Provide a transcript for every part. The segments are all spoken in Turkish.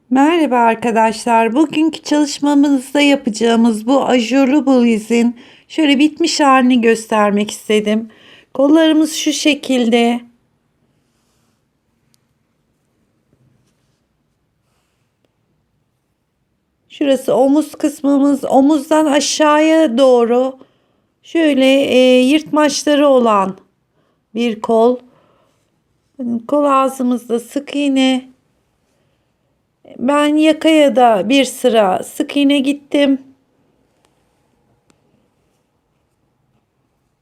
Merhaba arkadaşlar. Bugünkü çalışmamızda yapacağımız bu ajurlu bluzin şöyle bitmiş halini göstermek istedim. Kollarımız şu şekilde. Şurası omuz kısmımız. Omuzdan aşağıya doğru şöyle yırtmaçları olan bir kol. Kol ağzımızda sık iğne. Ben yakaya da bir sıra sık iğne gittim.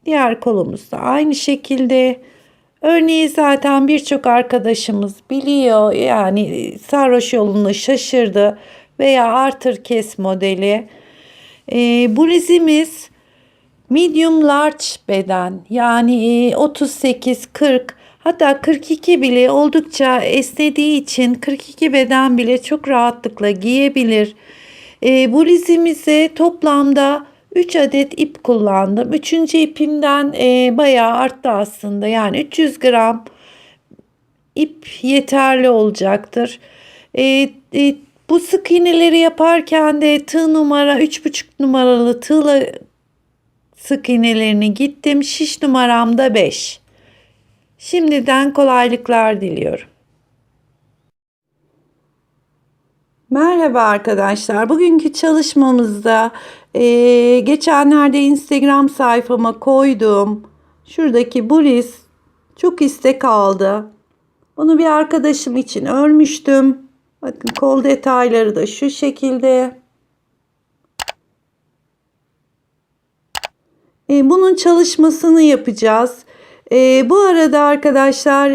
Diğer kolumuz da aynı şekilde. Örneği zaten birçok arkadaşımız biliyor. Yani sarhoş yolunu şaşırdı veya artır kes modeli. Bu lizimiz medium large beden, yani 38, 40, hatta 42 bile oldukça esnediği için 42 beden bile çok rahatlıkla giyebilir. Bu lizimize toplamda 3 adet ip kullandım. Üçüncü ipimden bayağı arttı aslında. Yani 300 gram ip yeterli olacaktır. E, Bu sık iğneleri yaparken de tığ numara 3,5 numaralı tığla sık iğnelerini gittim. Şiş numaram da 5. Şimdiden kolaylıklar diliyorum. Merhaba arkadaşlar. Bugünkü çalışmamızda geçenlerde Instagram sayfama koyduğum şuradaki bluz çok istek aldı. Bunu bir arkadaşım için örmüştüm. Bakın kol detayları da şu şekilde. Bunun çalışmasını yapacağız. Bu arada arkadaşlar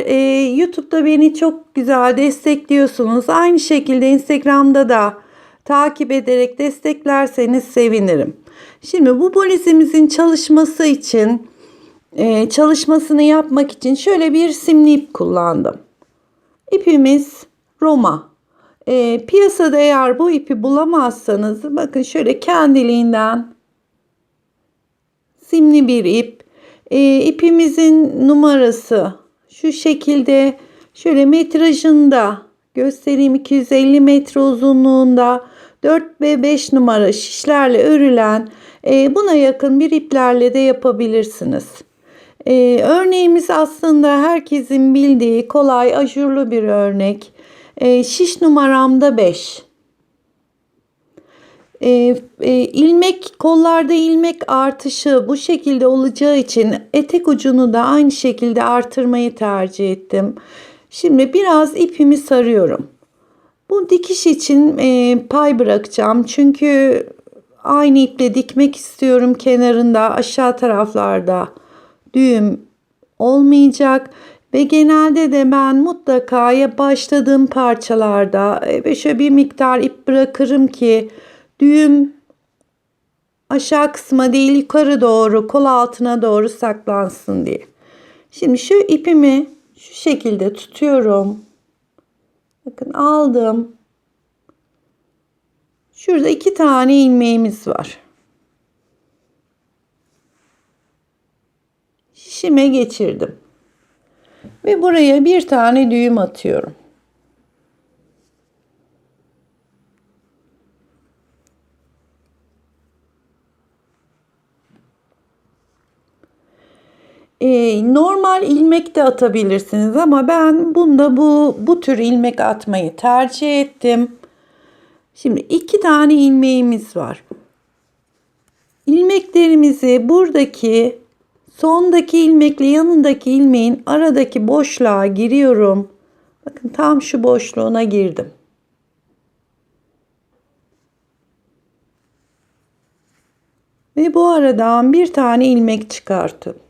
YouTube'da beni çok güzel destekliyorsunuz. Aynı şekilde Instagram'da da takip ederek desteklerseniz sevinirim. Şimdi bu bluzimizin çalışması için çalışmasını yapmak için şöyle bir simli ip kullandım. İpimiz Roma. Piyasada eğer bu ipi bulamazsanız bakın şöyle kendiliğinden simli bir ip. İpimizin numarası şu şekilde, şöyle metrajında göstereyim, 250 metre uzunluğunda 4 ve 5 numara şişlerle örülen buna yakın bir iplerle de yapabilirsiniz. Örneğimiz aslında herkesin bildiği kolay ajurlu bir örnek. Şiş numaramda 5. İlmek, kollarda ilmek artışı bu şekilde olacağı için etek ucunu da aynı şekilde artırmayı tercih ettim. Şimdi biraz ipimi sarıyorum. Bu dikiş için pay bırakacağım. Çünkü aynı iple dikmek istiyorum. Kenarında aşağı taraflarda düğüm olmayacak. Ve genelde de ben mutlaka başladığım parçalarda şöyle bir miktar ip bırakırım ki düğüm aşağı kısma değil yukarı doğru, kol altına doğru saklansın diye. Şimdi şu ipimi şu şekilde tutuyorum. Bakın aldım. Şurada 2 tane ilmeğimiz var. Şişime geçirdim. Ve buraya bir tane düğüm atıyorum. Normal ilmek de atabilirsiniz ama ben bunda bu tür ilmek atmayı tercih ettim. Şimdi 2 tane ilmeğimiz var. İlmeklerimizi buradaki sondaki ilmekle yanındaki ilmeğin aradaki boşluğa giriyorum. Bakın tam şu boşluğuna girdim. Ve bu aradan bir tane ilmek çıkartıp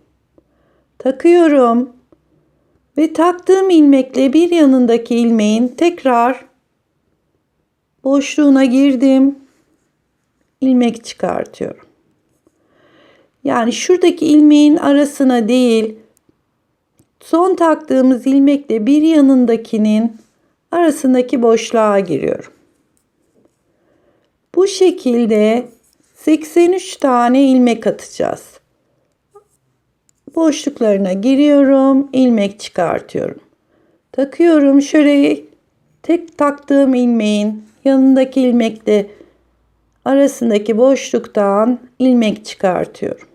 takıyorum. Ve taktığım ilmekle bir yanındaki ilmeğin tekrar boşluğuna girdim. İlmek çıkartıyorum. Yani şuradaki ilmeğin arasına değil, son taktığımız ilmekle bir yanındakinin arasındaki boşluğa giriyorum. Bu şekilde 83 tane ilmek atacağız. Boşluklarına giriyorum, ilmek çıkartıyorum. Takıyorum şöyle Tek taktığım ilmeğin yanındaki ilmekle arasındaki boşluktan ilmek çıkartıyorum.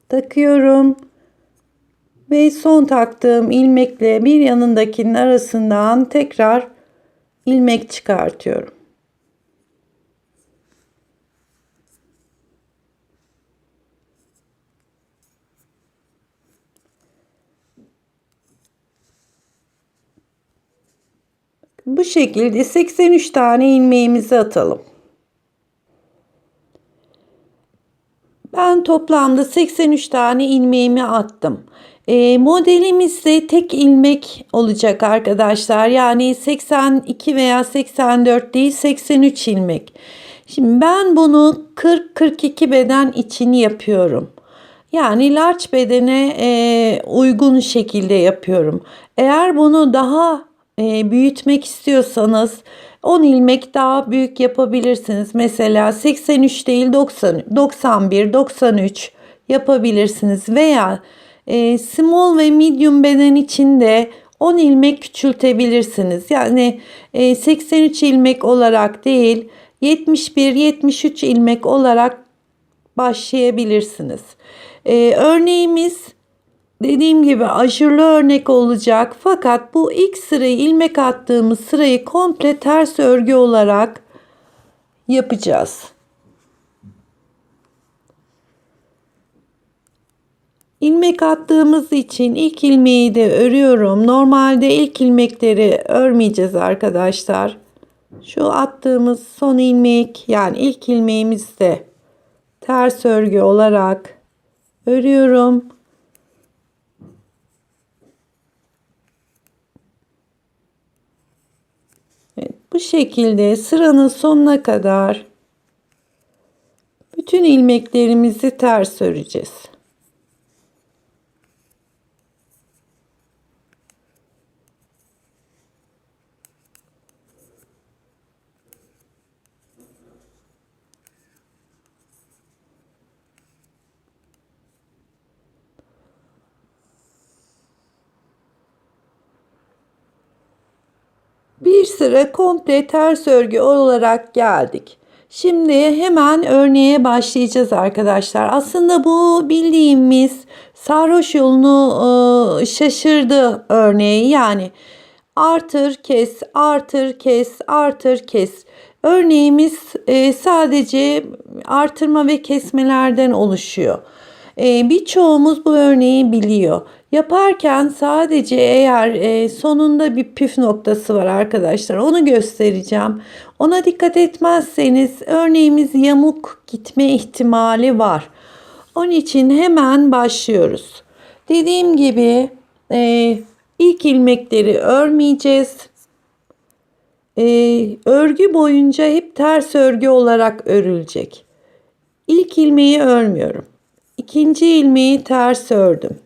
Takıyorum ve son taktığım ilmekle bir yanındakinin arasından tekrar ilmek çıkartıyorum. Bu şekilde 83 tane ilmeğimizi atalım. Ben toplamda 83 tane ilmeğimi attım. Modelimizde tek ilmek olacak arkadaşlar. Yani 82 veya 84 değil, 83 ilmek. Şimdi ben bunu 40-42 beden için yapıyorum. Yani large bedene uygun şekilde yapıyorum. Eğer bunu daha büyütmek istiyorsanız 10 ilmek daha büyük yapabilirsiniz. Mesela 83 değil 90, 91, 93 yapabilirsiniz. Veya small ve medium beden için de 10 ilmek küçültebilirsiniz. Yani 83 ilmek olarak değil 71, 73 ilmek olarak başlayabilirsiniz. Örneğimiz dediğim gibi ajurlu örnek olacak. Fakat bu ilk sırayı, ilmek attığımız sırayı komple ters örgü olarak yapacağız. İlmek attığımız için ilk ilmeği de örüyorum. Normalde ilk ilmekleri örmeyeceğiz arkadaşlar. Şu attığımız son ilmek, yani ilk ilmeğimizi de ters örgü olarak örüyorum. Evet, bu şekilde sıranın sonuna kadar bütün ilmeklerimizi ters öreceğiz. Bir sıra komple ters örgü olarak geldik. Şimdi hemen örneğe başlayacağız arkadaşlar. Aslında bu bildiğimiz sarhoş yolunu şaşırdı örneği. Yani artır kes, artır kes, artır kes. Örneğimiz sadece artırma ve kesmelerden oluşuyor. Birçoğumuz bu örneği biliyor. Yaparken sadece eğer sonunda bir püf noktası var arkadaşlar. Onu göstereceğim. Ona dikkat etmezseniz örneğimiz yamuk gitme ihtimali var. Onun için hemen başlıyoruz. Dediğim gibi ilk ilmekleri örmeyeceğiz. Örgü boyunca hep ters örgü olarak örülecek. İlk ilmeği örmüyorum. İkinci ilmeği ters ördüm.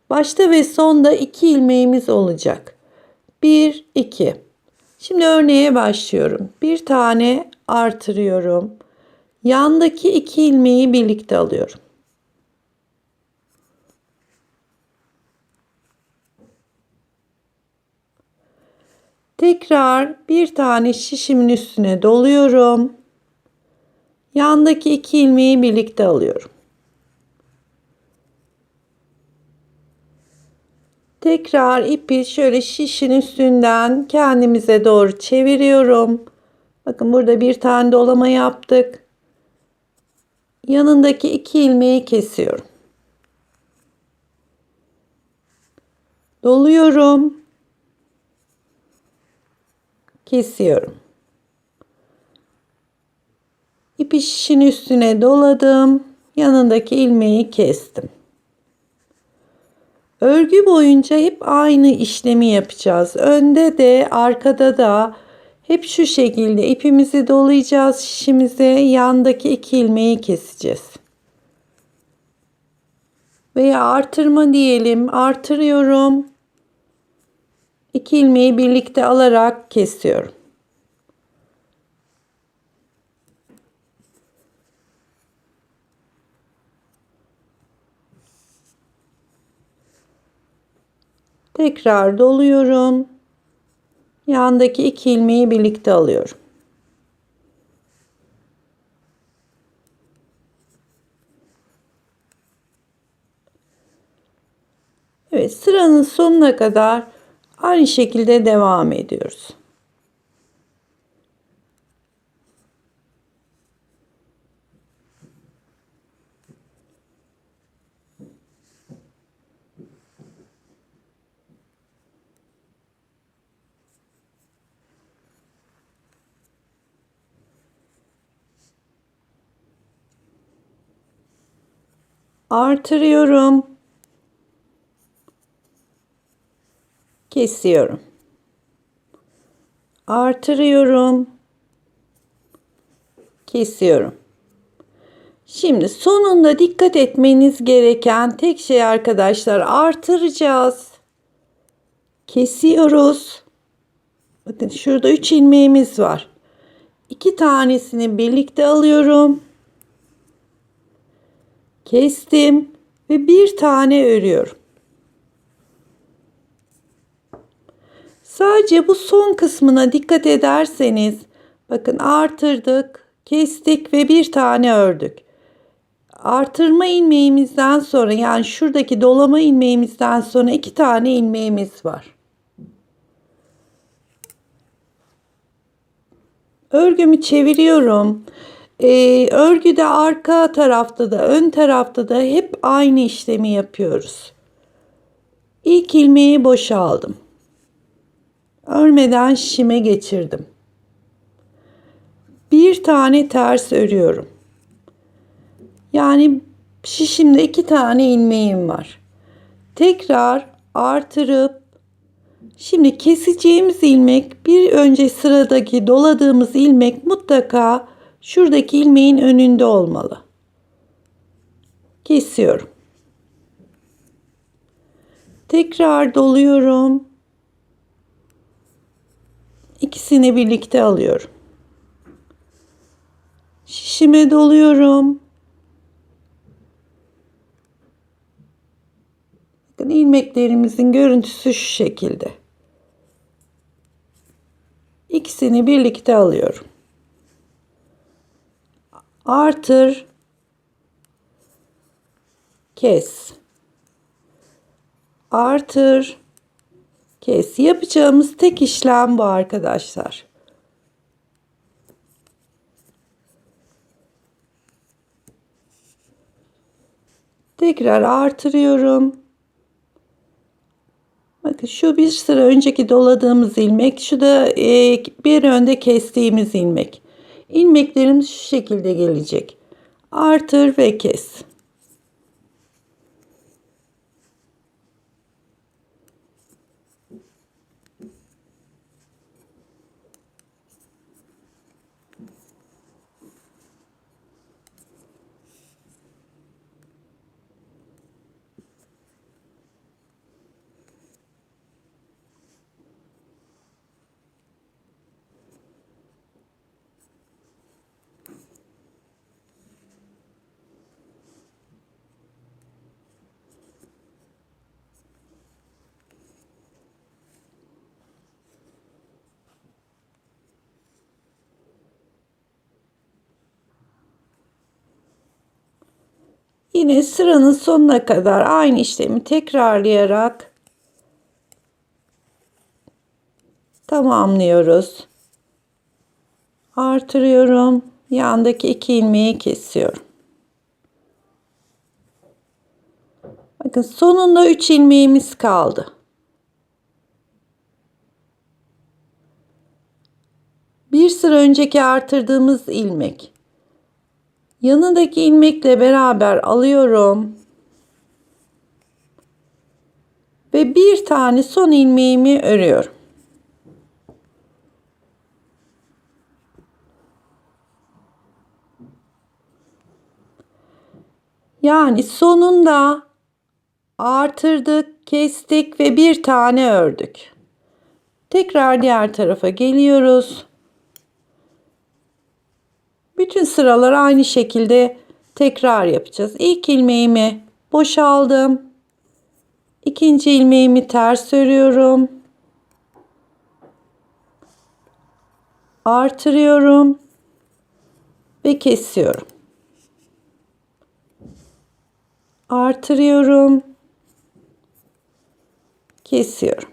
Başta ve sonda 2 ilmeğimiz olacak. 1, 2. Şimdi örneğe başlıyorum. Bir tane artırıyorum. Yandaki 2 ilmeği birlikte alıyorum. Tekrar bir tane şişimin üstüne doluyorum. Yandaki 2 ilmeği birlikte alıyorum. Tekrar ipi şöyle şişin üstünden kendimize doğru çeviriyorum. Bakın burada bir tane dolama yaptık. Yanındaki 2 ilmeği kesiyorum. Doluyorum. Kesiyorum. İpi şişin üstüne doladım. Yanındaki ilmeği kestim. Örgü boyunca hep aynı işlemi yapacağız. Önde de arkada da hep şu şekilde ipimizi dolayacağız şişimize. Yandaki 2 ilmeği keseceğiz. Veya artırma diyelim. Artırıyorum. 2 ilmeği birlikte alarak kesiyorum. Tekrar doluyorum. Yandaki 2 ilmeği birlikte alıyorum. Evet, sıranın sonuna kadar aynı şekilde devam ediyoruz. Artırıyorum. Kesiyorum. Artırıyorum. Kesiyorum. Şimdi sonunda dikkat etmeniz gereken tek şey arkadaşlar, artıracağız. Kesiyoruz. Bakın şurada 3 ilmeğimiz var. 2 tanesini birlikte alıyorum. Kestim ve bir tane örüyorum. Sadece bu son kısmına dikkat ederseniz, bakın artırdık, kestik ve bir tane ördük. Artırma ilmeğimizden sonra, yani şuradaki dolama ilmeğimizden sonra 2 tane ilmeğimiz var. Örgümü çeviriyorum. Örgüde arka tarafta da ön tarafta da hep aynı işlemi yapıyoruz. İlk ilmeği boşaldım. Örmeden şişime geçirdim. Bir tane ters örüyorum. Yani şişimde 2 tane ilmeğim var. Tekrar artırıp, şimdi keseceğimiz ilmek, bir önce sıradaki doladığımız ilmek mutlaka şuradaki ilmeğin önünde olmalı. Kesiyorum. Tekrar doluyorum. İkisini birlikte alıyorum. Şişime doluyorum. Bakın ilmeklerimizin görüntüsü şu şekilde. İkisini birlikte alıyorum. Artır, kes. Artır, kes. Yapacağımız tek işlem bu arkadaşlar. Tekrar artırıyorum. Bakın şu bir sıra önceki doladığımız ilmek, şu da bir önde kestiğimiz ilmek. İlmeklerimiz şu şekilde gelecek. Artır ve kes. Yine sıranın sonuna kadar aynı işlemi tekrarlayarak tamamlıyoruz. Artırıyorum. Yandaki 2 ilmeği kesiyorum. Bakın sonunda 3 ilmeğimiz kaldı. Bir sıra önceki artırdığımız ilmek. Yanındaki ilmekle beraber alıyorum. Ve bir tane son ilmeğimi örüyorum. Yani sonunda artırdık, kestik ve bir tane ördük. Tekrar diğer tarafa geliyoruz. Bütün sıralar aynı şekilde tekrar yapacağız. İlk ilmeğimi boşaldım. İkinci ilmeğimi ters örüyorum. Artırıyorum ve kesiyorum. Artırıyorum, kesiyorum.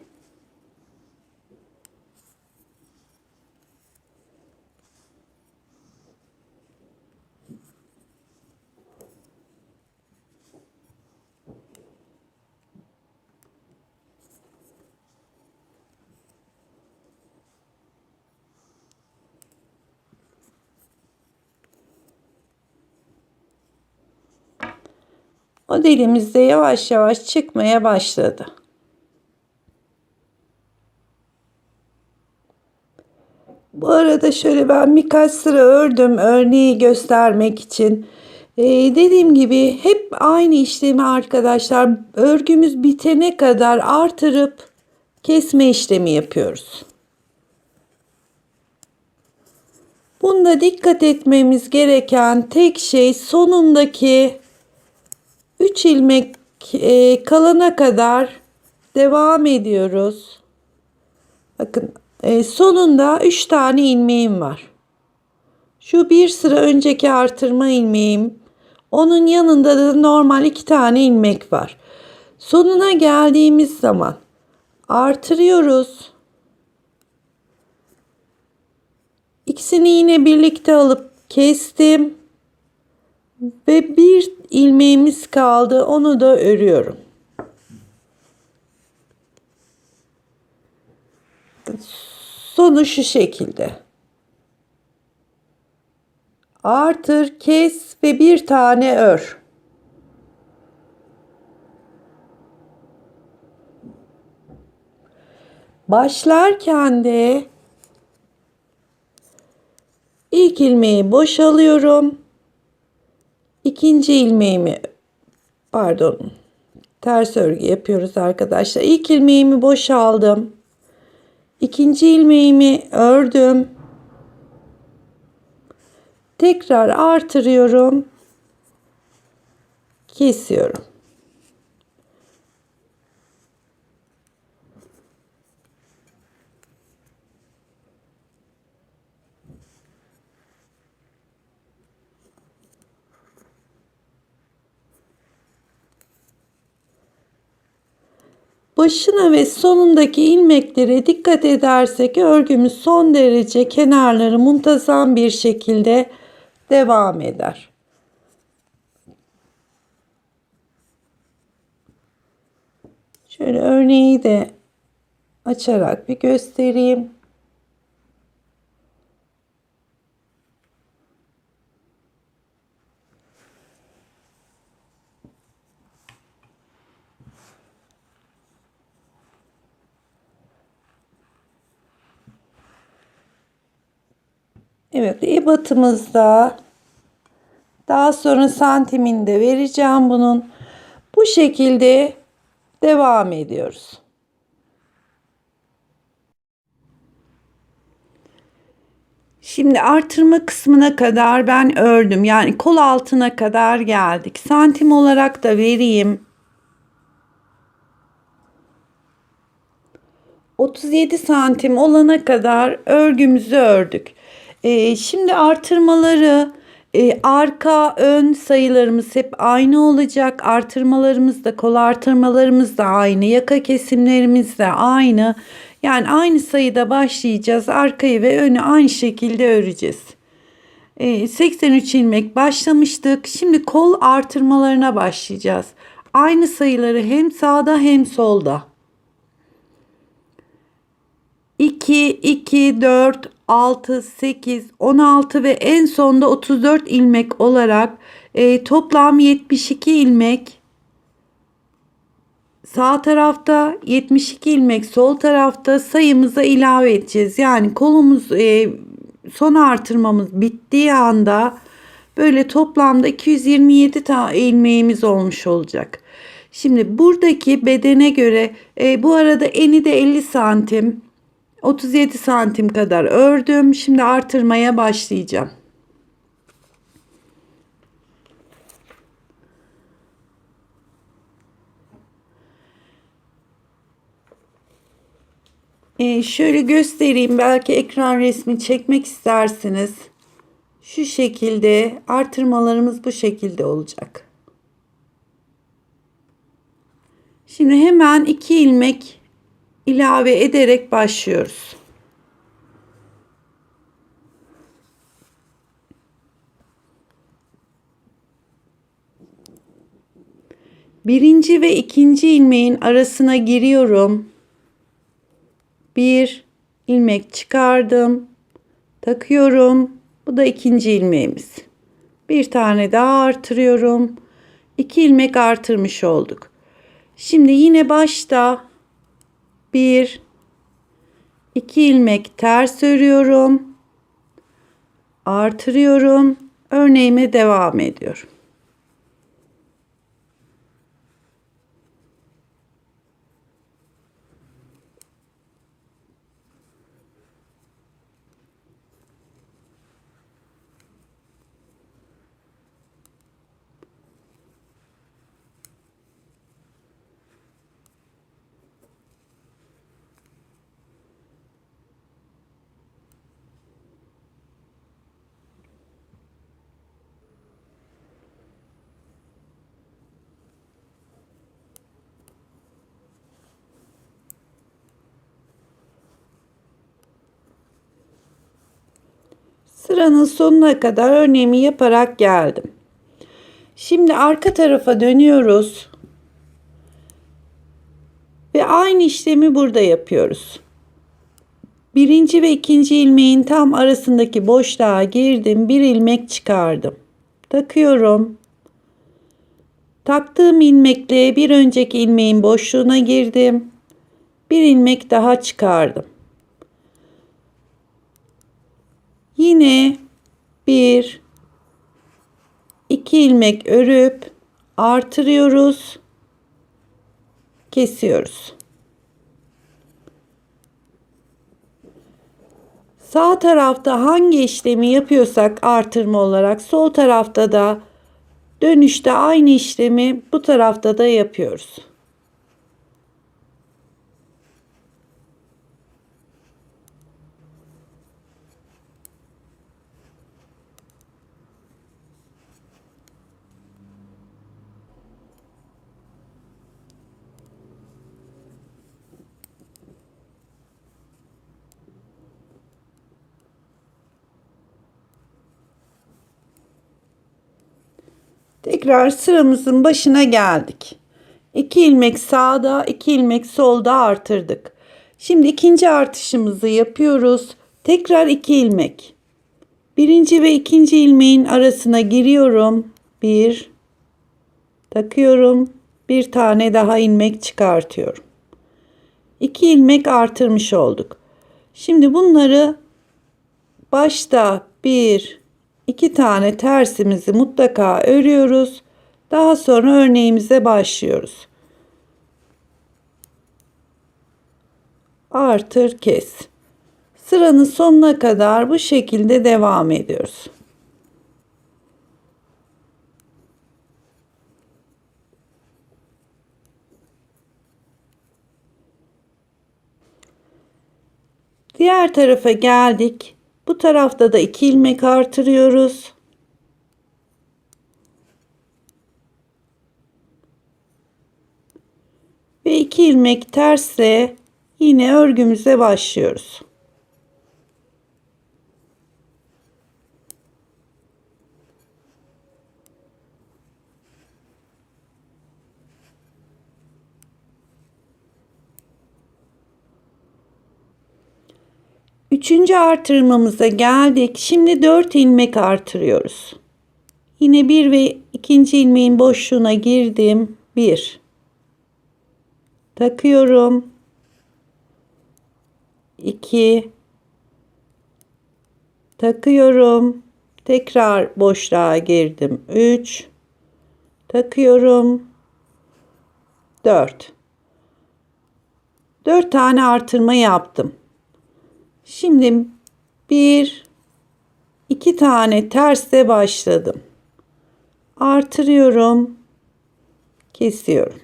Modelimiz de yavaş yavaş çıkmaya başladı. Bu arada şöyle ben birkaç sıra ördüm örneği göstermek için. Dediğim gibi hep aynı işlemi arkadaşlar örgümüz bitene kadar artırıp kesme işlemi yapıyoruz. Bunda dikkat etmemiz gereken tek şey sonundaki 3 ilmek kalana kadar devam ediyoruz. Bakın sonunda 3 tane ilmeğim var. Şu bir sıra önceki artırma ilmeğim. Onun yanında da normal 2 tane ilmek var. Sonuna geldiğimiz zaman artırıyoruz. İkisini yine birlikte alıp kestim. Ve bir ilmeğimiz kaldı. Onu da örüyorum. Sonu şu şekilde. Artır, kes ve bir tane ör. Başlarken de ilk ilmeği boşalıyorum. İkinci ilmeğimi ters örgü yapıyoruz arkadaşlar. İlk ilmeğimi boşaldım. İkinci ilmeğimi ördüm. Tekrar artırıyorum. Kesiyorum. Başına ve sonundaki ilmeklere dikkat edersek örgümüz son derece kenarları muntazam bir şekilde devam eder. Şöyle örneği de açarak bir göstereyim. Evet, ebatımızda daha sonra santimini de vereceğim bunun. Bu şekilde devam ediyoruz. Şimdi artırma kısmına kadar ben ördüm. Yani kol altına kadar geldik. Santim olarak da vereyim. 37 santim olana kadar örgümüzü ördük. Şimdi artırmaları arka ön sayılarımız hep aynı olacak. Artırmalarımız da kol artırmalarımız da aynı. Yaka kesimlerimiz de aynı. Yani aynı sayıda başlayacağız. Arkayı ve önü aynı şekilde öreceğiz. 83 ilmek başlamıştık. Şimdi kol artırmalarına başlayacağız. Aynı sayıları hem sağda hem solda. 2, 2, 4, 6, 8, 16 ve en sonda 34 ilmek olarak toplam 72 ilmek sağ tarafta, 72 ilmek sol tarafta sayımıza ilave edeceğiz. Yani kolumuz son artırmamız bittiği anda böyle toplamda 227 ilmeğimiz olmuş olacak. Şimdi buradaki bedene göre bu arada eni de 50 santim. 37 santim kadar ördüm. Şimdi artırmaya başlayacağım. Şöyle göstereyim, belki ekran resmi çekmek istersiniz. Şu şekilde artırmalarımız bu şekilde olacak. Şimdi hemen 2 ilmek ilave ederek başlıyoruz. Birinci ve ikinci ilmeğin arasına giriyorum. Bir ilmek çıkardım. Takıyorum. Bu da ikinci ilmeğimiz. Bir tane daha artırıyorum. 2 ilmek artırmış olduk. Şimdi yine başta 1 2 ilmek ters örüyorum. Artırıyorum. Örneğime devam ediyorum. Sıranın sonuna kadar örneğimi yaparak geldim. Şimdi arka tarafa dönüyoruz. Ve aynı işlemi burada yapıyoruz. Birinci ve ikinci ilmeğin tam arasındaki boşluğa girdim. Bir ilmek çıkardım. Takıyorum. Taktığım ilmekle bir önceki ilmeğin boşluğuna girdim. Bir ilmek daha çıkardım. Yine bir, iki ilmek örüp artırıyoruz. Kesiyoruz. Sağ tarafta hangi işlemi yapıyorsak artırma olarak, sol tarafta da dönüşte aynı işlemi bu tarafta da yapıyoruz. Tekrar sıramızın başına geldik. 2 ilmek sağda, 2 ilmek solda artırdık. Şimdi ikinci artışımızı yapıyoruz. Tekrar 2 ilmek. Birinci ve ikinci ilmeğin arasına giriyorum. Bir, takıyorum. Bir tane daha ilmek çıkartıyorum. 2 ilmek artırmış olduk. Şimdi bunları başta 1, 2 tane tersimizi mutlaka örüyoruz. Daha sonra örneğimize başlıyoruz. Artır, kes. Sıranın sonuna kadar bu şekilde devam ediyoruz. Diğer tarafa geldik. Bu tarafta da 2 ilmek artırıyoruz. Ve 2 ilmek tersle yine örgümüze başlıyoruz. Üçüncü artırmamıza geldik. Şimdi 4 ilmek artırıyoruz. Yine 1 ve ikinci ilmeğin boşluğuna girdim. 1 takıyorum. 2 takıyorum. Tekrar boşluğa girdim. 3 takıyorum. 4 tane artırma yaptım. Şimdi 1 2 tane tersle başladım. Artırıyorum. Kesiyorum.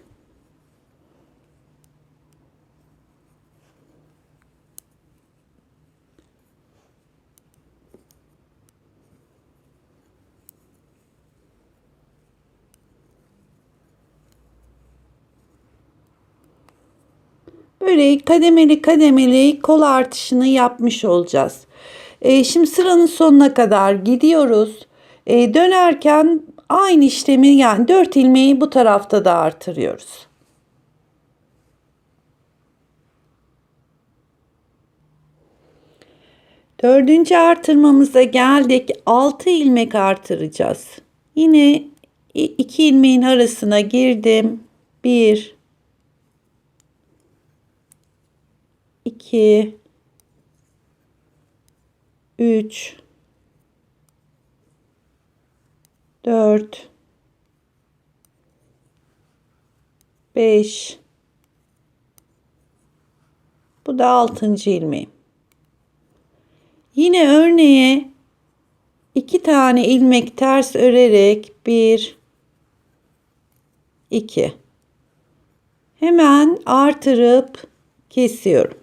Böyle kademeli kademeli kol artışını yapmış olacağız. Şimdi sıranın sonuna kadar gidiyoruz. Dönerken aynı işlemi, yani 4 ilmeği bu tarafta da artırıyoruz. Dördüncü artırmamıza geldik. 6 ilmek artıracağız. Yine 2 ilmeğin arasına girdim. 1 2 3 4 5 Bu da 6. ilmeğim. Yine örneğe 2 tane ilmek ters örerek 1 2 hemen artırıp kesiyorum.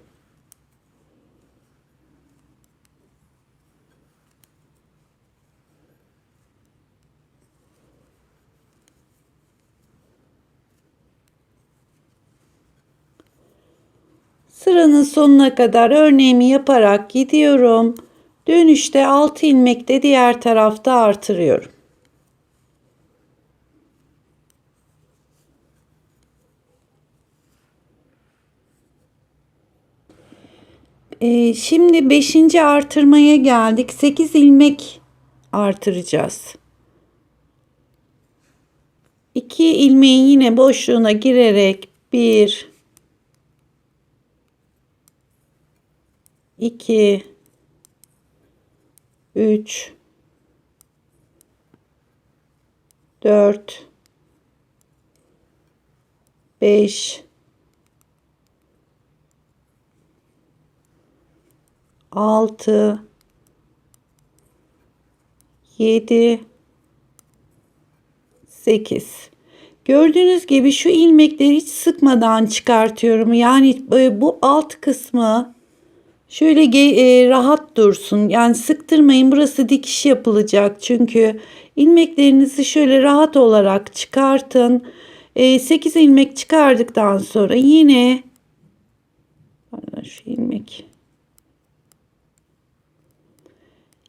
Sıranın sonuna kadar örneğimi yaparak gidiyorum. Dönüşte 6 ilmek de diğer tarafta artırıyorum. Şimdi 5. artırmaya geldik. 8 ilmek artıracağız. 2 ilmeğin yine boşluğuna girerek 1 2 3 4 5 6 7 8 Gördüğünüz gibi şu ilmekleri hiç sıkmadan çıkartıyorum. Yani bu alt kısmı şöyle rahat dursun. Yani sıktırmayın. Burası dikiş yapılacak. Çünkü ilmeklerinizi şöyle rahat olarak çıkartın. 8 ilmek çıkardıktan sonra yine şu ilmek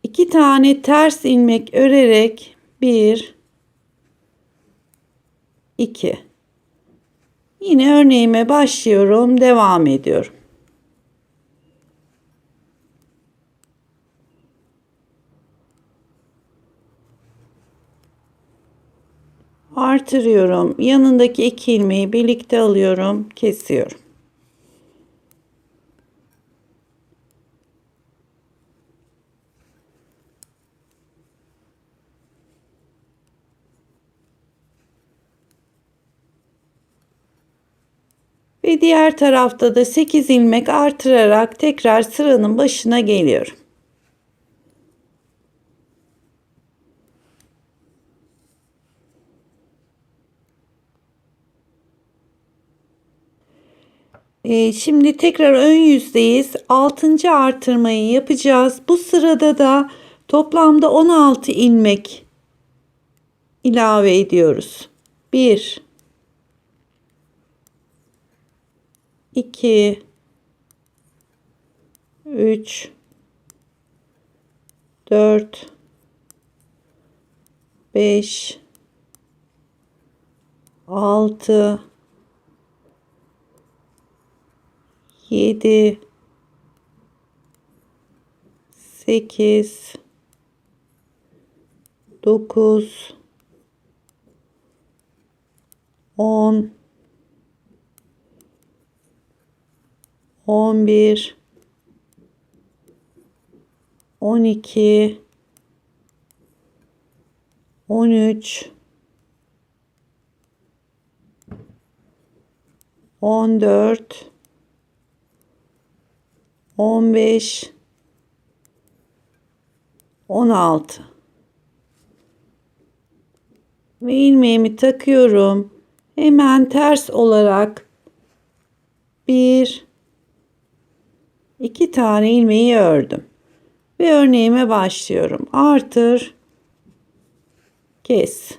2 tane ters ilmek örerek 1 2 yine örneğime başlıyorum, devam ediyorum. Artırıyorum. Yanındaki 2 ilmeği birlikte alıyorum, kesiyorum. Ve diğer tarafta da 8 ilmek artırarak tekrar sıranın başına geliyorum. Şimdi tekrar ön yüzdeyiz. 6. artırmayı yapacağız. Bu sırada da toplamda 16 ilmek ilave ediyoruz. 1 2 3 4 5 6 7 8 9 10 11 12 13 14 15 16 ve ilmeğimi takıyorum. Hemen ters olarak 1 2 tane ilmeği ördüm ve örneğime başlıyorum. Artır, kes.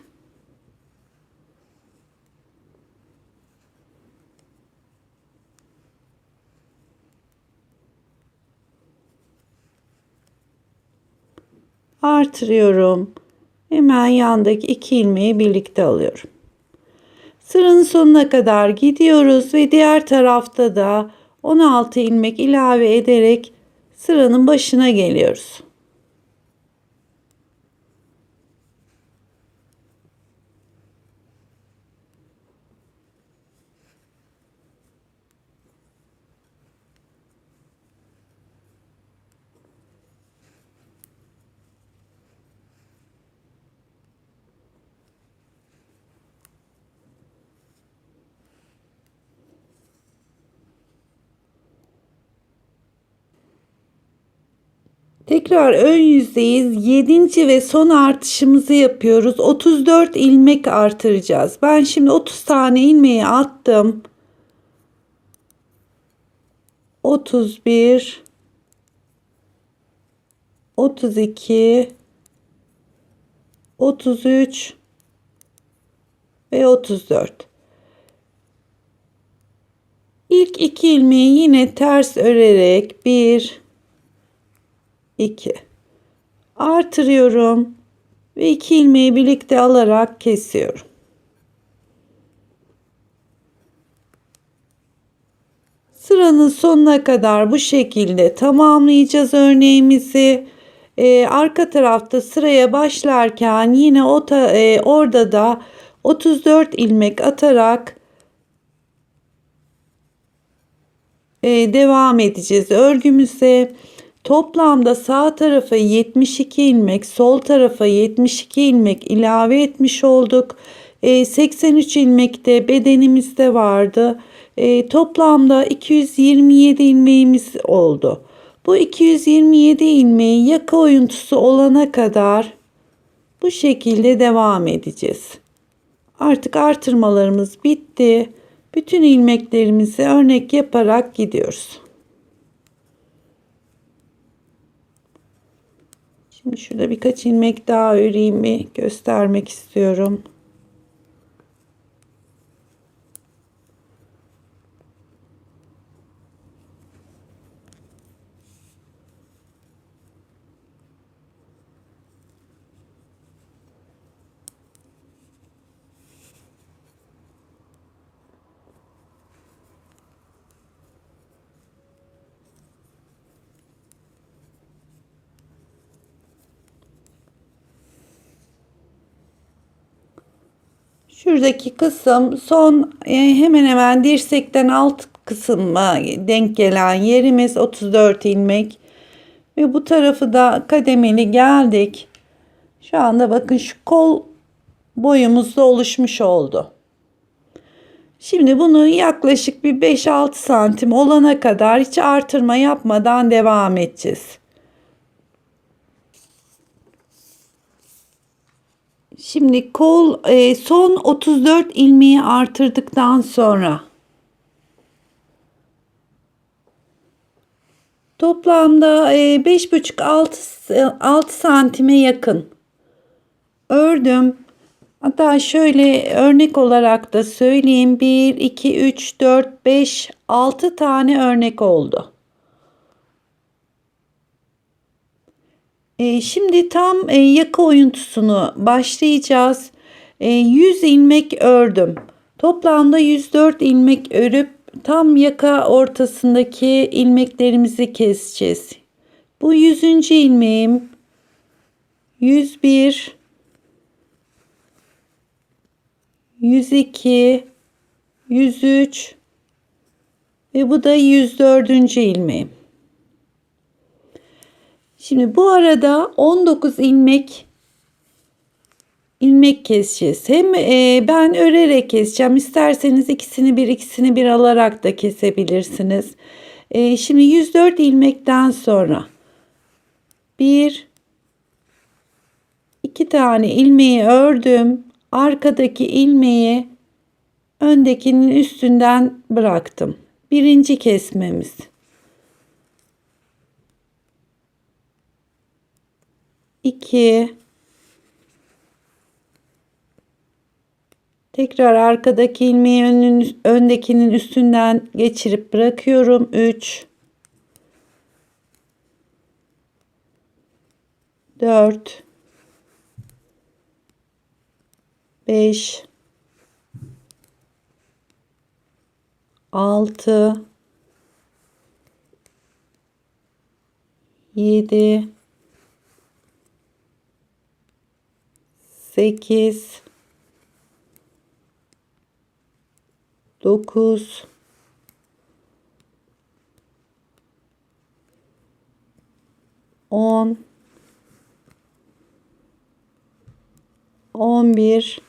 Artırıyorum. Hemen yandaki 2 ilmeği birlikte alıyorum. Sıranın sonuna kadar gidiyoruz ve diğer tarafta da 16 ilmek ilave ederek sıranın başına geliyoruz. Tekrar ön yüzdeyiz. 7. ve son artışımızı yapıyoruz. 34 ilmek artıracağız. Ben şimdi 30 tane ilmeği attım. 31, 32, 33 ve 34. İlk 2 ilmeği yine ters örerek 1, 2 artırıyorum ve 2 ilmeği birlikte alarak kesiyorum. Sıranın sonuna kadar bu şekilde tamamlayacağız örneğimizi. Arka tarafta sıraya başlarken yine orada da 34 ilmek atarak devam edeceğiz örgümüze. Toplamda sağ tarafa 72 ilmek, sol tarafa 72 ilmek ilave etmiş olduk. 83 ilmek de bedenimizde vardı. Toplamda 227 ilmeğimiz oldu. Bu 227 ilmeği yaka oyuntusu olana kadar bu şekilde devam edeceğiz. Artık artırmalarımız bitti. Bütün ilmeklerimizi örnek yaparak gidiyoruz. Şimdi şurada birkaç ilmek daha öreyim göstermek istiyorum. Şuradaki kısım son hemen hemen dirsekten alt kısma denk gelen yerimiz 34 ilmek. Ve bu tarafı da kademeli geldik. Şu anda bakın şu kol boyumuz da oluşmuş oldu. Şimdi bunu yaklaşık bir 5-6 santim olana kadar hiç artırma yapmadan devam edeceğiz. Şimdi son 34 ilmeği artırdıktan sonra toplamda 5,5-6 santime yakın ördüm. Hatta şöyle örnek olarak da söyleyeyim. 1, 2, 3, 4, 5, 6 tane örnek oldu. Şimdi tam yaka oyuntusunu başlayacağız. 100 ilmek ördüm. Toplamda 104 ilmek örüp tam yaka ortasındaki ilmeklerimizi keseceğiz. Bu 100. ilmeğim, 101, 102, 103 ve bu da 104. ilmeğim. Şimdi bu arada 19 ilmek keseceğiz. Hem ben örerek keseceğim. İsterseniz ikisini bir alarak da kesebilirsiniz. Şimdi 104 ilmekten sonra 2 tane ilmeği ördüm. Arkadaki ilmeği öndekinin üstünden bıraktım. Birinci kesmemiz. 2, tekrar arkadaki ilmeği öndekinin üstünden geçirip bırakıyorum. 3, 4, 5, 6, 7, 8, 9, 10, 11,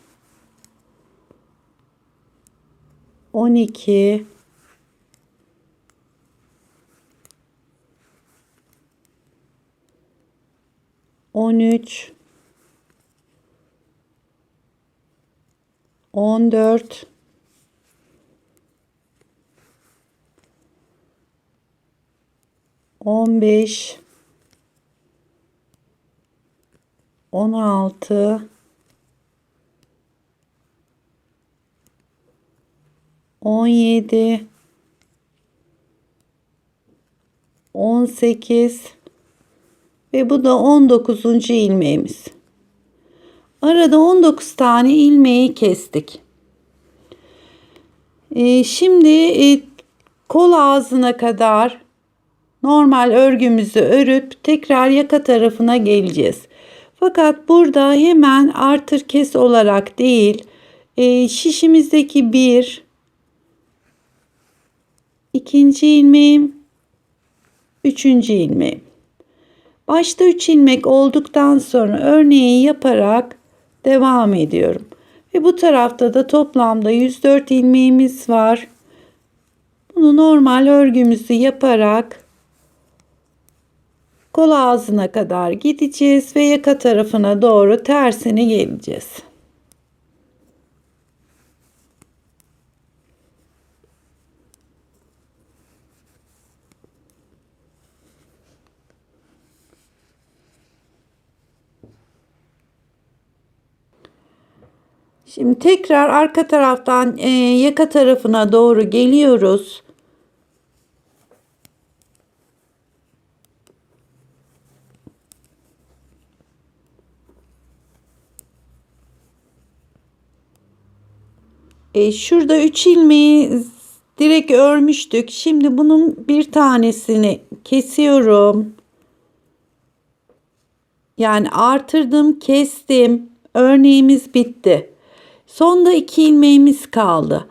12, 13, 14, 15, 16, 17, 18 ve bu da 19. ilmeğimiz. Arada 19 tane ilmeği kestik. Şimdi kol ağzına kadar normal örgümüzü örüp tekrar yaka tarafına geleceğiz. Fakat burada hemen artır kes olarak değil, şişimizdeki bir, ikinci ilmeğim, üçüncü ilmeğim. Başta 3 ilmek olduktan sonra örneği yaparak devam ediyorum. Ve bu tarafta da toplamda 104 ilmeğimiz var. Bunu normal örgümüzü yaparak kol ağzına kadar gideceğiz ve yaka tarafına doğru tersine geleceğiz. Şimdi tekrar arka taraftan yaka tarafına doğru geliyoruz. Şurada 3 ilmeği direkt örmüştük. Şimdi bunun bir tanesini kesiyorum. Yani artırdım, kestim. Örneğimiz bitti. Sonda 2 ilmeğimiz kaldı.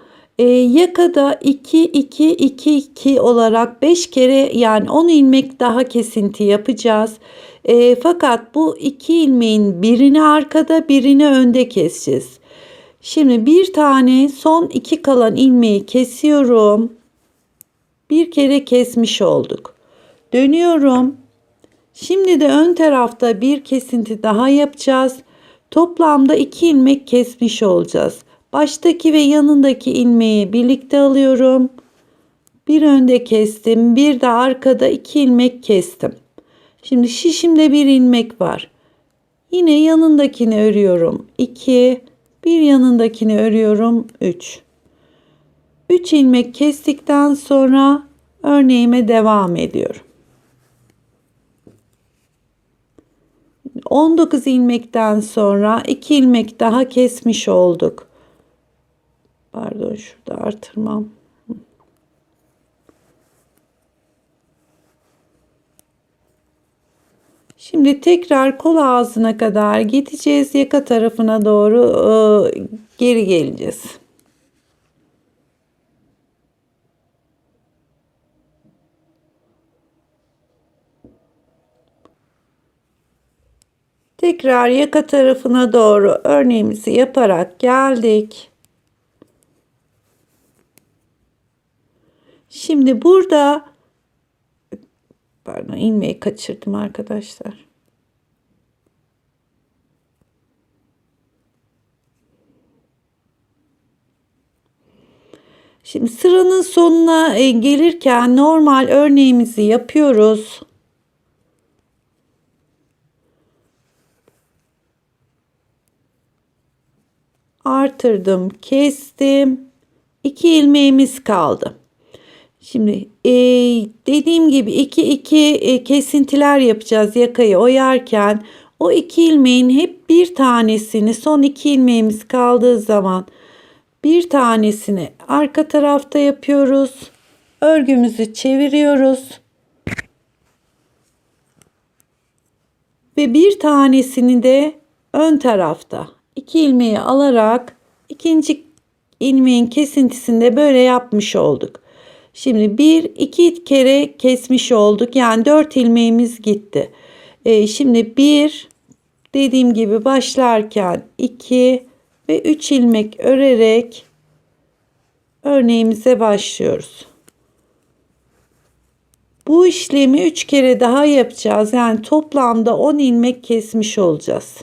Yakada 2 2 2 2 olarak 5 kere yani 10 ilmek daha kesinti yapacağız. Fakat bu 2 ilmeğin birini arkada, birini önde keseceğiz. Şimdi bir tane son 2 kalan ilmeği kesiyorum. Bir kere kesmiş olduk. Dönüyorum. Şimdi de ön tarafta bir kesinti daha yapacağız. Toplamda 2 ilmek kesmiş olacağız. Baştaki ve yanındaki ilmeği birlikte alıyorum. Bir önde kestim, bir de arkada 2 ilmek kestim. Şimdi şişimde bir ilmek var. Yine yanındakini örüyorum. 2, bir yanındakini örüyorum. 3. 3 ilmek kestikten sonra örneğime devam ediyorum. 19 ilmekten sonra 2 ilmek daha kesmiş olduk. Pardon, şurada artırmam. Şimdi tekrar kol ağzına kadar gideceğiz. Yaka tarafına doğru geri geleceğiz. Tekrar yaka tarafına doğru örneğimizi yaparak geldik. Şimdi burada pardon, ilmeği kaçırdım arkadaşlar. Şimdi sıranın sonuna gelirken normal örneğimizi yapıyoruz. Artırdım, kestim. 2 ilmeğimiz kaldı. Şimdi dediğim gibi 2 2 kesintiler yapacağız yakayı oyarken. O 2 ilmeğin hep bir tanesini, son 2 ilmeğimiz kaldığı zaman bir tanesini arka tarafta yapıyoruz. Örgümüzü çeviriyoruz. Ve bir tanesini de ön tarafta 2 ilmeği alarak ikinci ilmeğin kesintisinde böyle yapmış olduk. Şimdi 1-2 kere kesmiş olduk. Yani 4 ilmeğimiz gitti. Şimdi 1, dediğim gibi başlarken 2 ve 3 ilmek örerek örneğimize başlıyoruz. Bu işlemi 3 kere daha yapacağız. Yani toplamda 10 ilmek kesmiş olacağız.